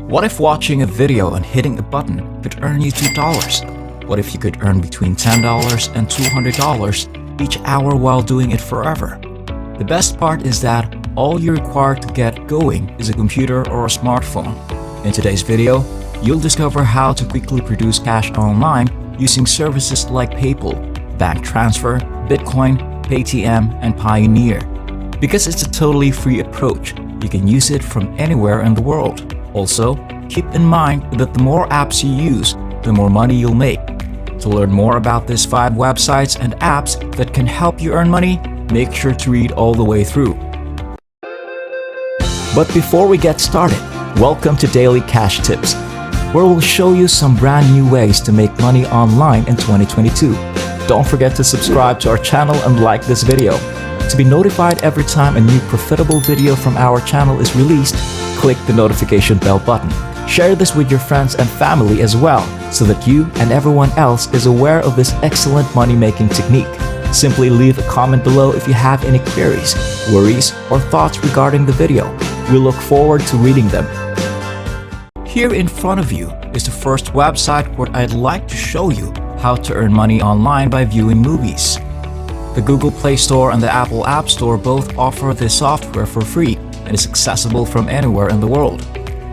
What if watching a video and hitting a button could earn you $2? What if you could earn between $10 and $200 each hour while doing it forever? The best part is that all you require to get going is a computer or a smartphone. In today's video, you'll discover how to quickly produce cash online using services like PayPal, bank transfer, Bitcoin, Paytm, and Pioneer. Because it's a totally free approach, you can use it from anywhere in the world. Also, keep in mind that the more apps you use, the more money you'll make. To learn more about these 5 websites and apps that can help you earn money, make sure to read all the way through. But before we get started, welcome to Daily Cash Tips, where we'll show you some brand new ways to make money online in 2022. Don't forget to subscribe to our channel and like this video. To be notified every time a new profitable video from our channel is released, click the notification bell button. Share this with your friends and family as well, so that you and everyone else is aware of this excellent money-making technique. Simply leave a comment below if you have any queries, worries, or thoughts regarding the video. We look forward to reading them. Here in front of you is the first website where I'd like to show you how to earn money online by viewing movies. The Google Play Store and the Apple App Store both offer this software for free and is accessible from anywhere in the world.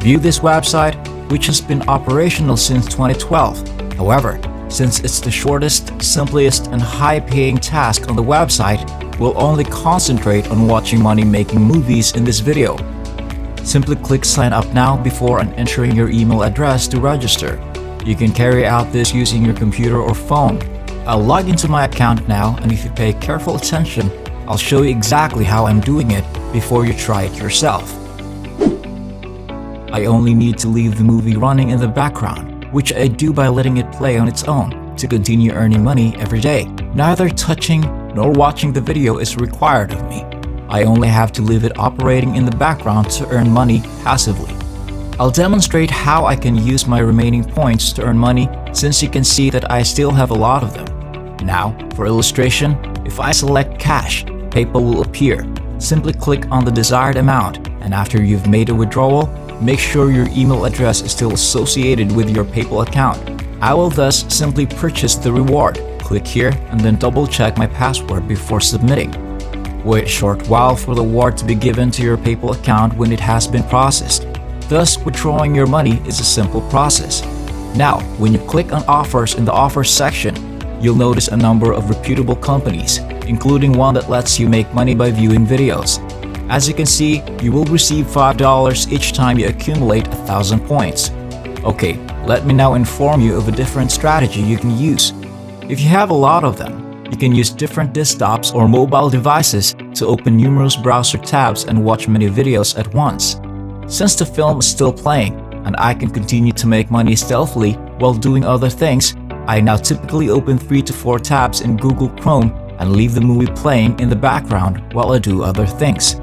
View this website, which has been operational since 2012. However, since it's the shortest, simplest, and high-paying task on the website, we'll only concentrate on watching money-making movies in this video. Simply click Sign Up Now before and entering your email address to register. You can carry out this using your computer or phone. I'll log into my account now, and if you pay careful attention, I'll show you exactly how I'm doing it before you try it yourself. I only need to leave the movie running in the background, which I do by letting it play on its own to continue earning money every day. Neither touching nor watching the video is required of me. I only have to leave it operating in the background to earn money passively. I'll demonstrate how I can use my remaining points to earn money, since you can see that I still have a lot of them. Now, for illustration, if I select cash, PayPal will appear. Simply click on the desired amount, and after you've made a withdrawal, make sure your email address is still associated with your PayPal account. I will thus simply purchase the reward. Click here and then double check my password before submitting. Wait a short while for the reward to be given to your PayPal account when it has been processed. Thus, withdrawing your money is a simple process. Now, when you click on Offers in the Offers section, you'll notice a number of reputable companies, including one that lets you make money by viewing videos. As you can see, you will receive $5 each time you accumulate 1,000 points. Okay, let me now inform you of a different strategy you can use. If you have a lot of them, you can use different desktops or mobile devices to open numerous browser tabs and watch many videos at once. Since the film is still playing, and I can continue to make money stealthily while doing other things, I now typically open 3 to 4 tabs in Google Chrome and leave the movie playing in the background while I do other things.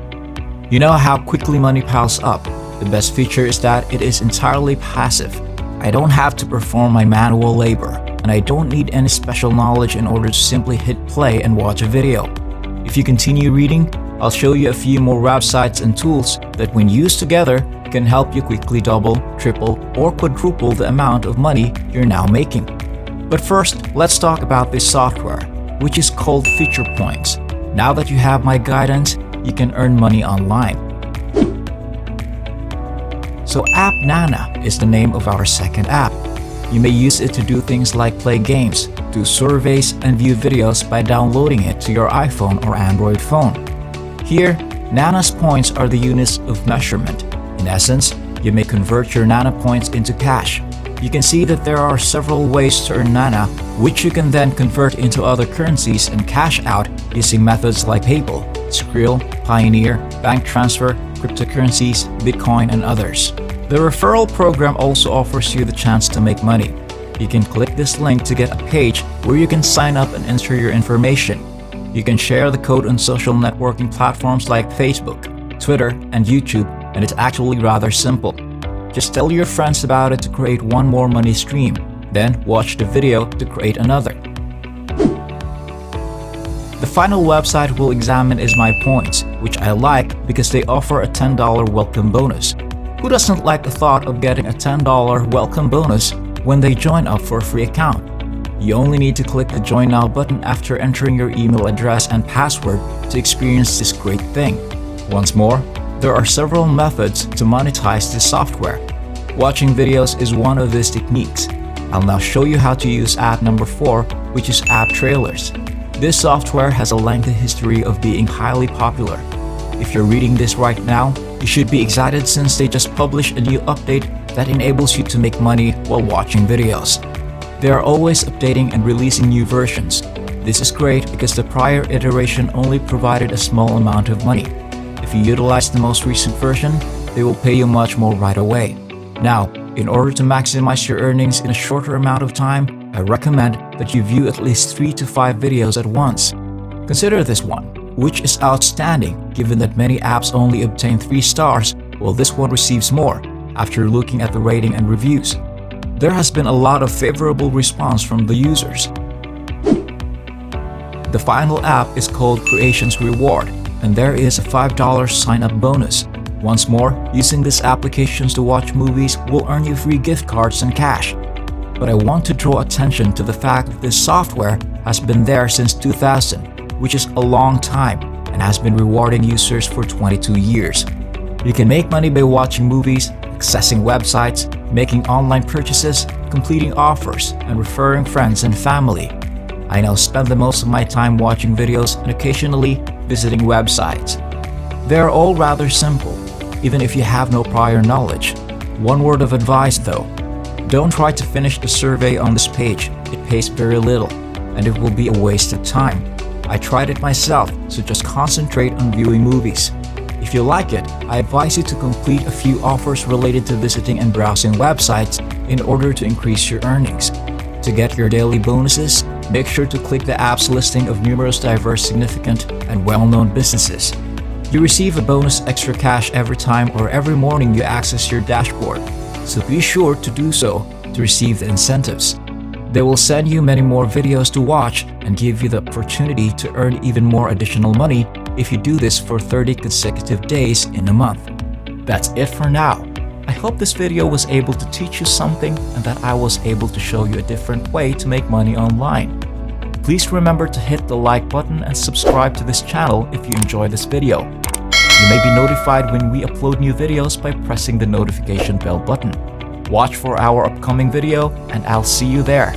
You know how quickly money piles up. The best feature is that it is entirely passive. I don't have to perform my manual labor, and I don't need any special knowledge in order to simply hit play and watch a video. If you continue reading, I'll show you a few more websites and tools that, when used together, can help you quickly double, triple, or quadruple the amount of money you're now making. But first, let's talk about this software, which is called Feature Points. Now that you have my guidance, you can earn money online. So App Nana is the name of our second app. You may use it to do things like play games, do surveys, and view videos by downloading it to your iPhone or Android phone. Here, Nana's points are the units of measurement. In essence, you may convert your Nana points into cash. You can see that there are several ways to earn Nana, which you can then convert into other currencies and cash out using methods like PayPal, Skrill, Pioneer, bank transfer, cryptocurrencies, Bitcoin, and others. The referral program also offers you the chance to make money. You can click this link to get a page where you can sign up and enter your information. You can share the code on social networking platforms like Facebook, Twitter, and YouTube, and it's actually rather simple. Just tell your friends about it to create one more money stream, then watch the video to create another. The final website we'll examine is MyPoints, which I like because they offer a $10 welcome bonus. Who doesn't like the thought of getting a $10 welcome bonus when they join up for a free account? You only need to click the Join Now button after entering your email address and password to experience this great thing. Once more, there are several methods to monetize this software. Watching videos is one of these techniques. I'll now show you how to use app number 4, which is App Trailers. This software has a lengthy history of being highly popular. If you're reading this right now, you should be excited since they just published a new update that enables you to make money while watching videos. They are always updating and releasing new versions. This is great because the prior iteration only provided a small amount of money. If you utilize the most recent version, they will pay you much more right away. Now, in order to maximize your earnings in a shorter amount of time, I recommend that you view at least 3 to 5 videos at once. Consider this one, which is outstanding given that many apps only obtain 3 stars, while this one receives more after looking at the rating and reviews. There has been a lot of favorable response from the users. The final app is called Creations Reward, and there is a $5 sign-up bonus. Once more, using these applications to watch movies will earn you free gift cards and cash. But I want to draw attention to the fact that this software has been there since 2000, which is a long time, and has been rewarding users for 22 years. You can make money by watching movies, accessing websites, making online purchases, completing offers, and referring friends and family. I now spend the most of my time watching videos and occasionally visiting websites. They are all rather simple, even if you have no prior knowledge. One word of advice though, don't try to finish the survey on this page. It pays very little, and it will be a waste of time. I tried it myself, so just concentrate on viewing movies. If you like it, I advise you to complete a few offers related to visiting and browsing websites in order to increase your earnings. To get your daily bonuses, make sure to click the app's listing of numerous diverse, significant, and well-known businesses. You receive a bonus extra cash every time or every morning you access your dashboard, so be sure to do so to receive the incentives. They will send you many more videos to watch and give you the opportunity to earn even more additional money if you do this for 30 consecutive days in a month. That's it for now. I hope this video was able to teach you something and that I was able to show you a different way to make money online. Please remember to hit the like button and subscribe to this channel if you enjoy this video. You may be notified when we upload new videos by pressing the notification bell button. Watch for our upcoming video and I'll see you there.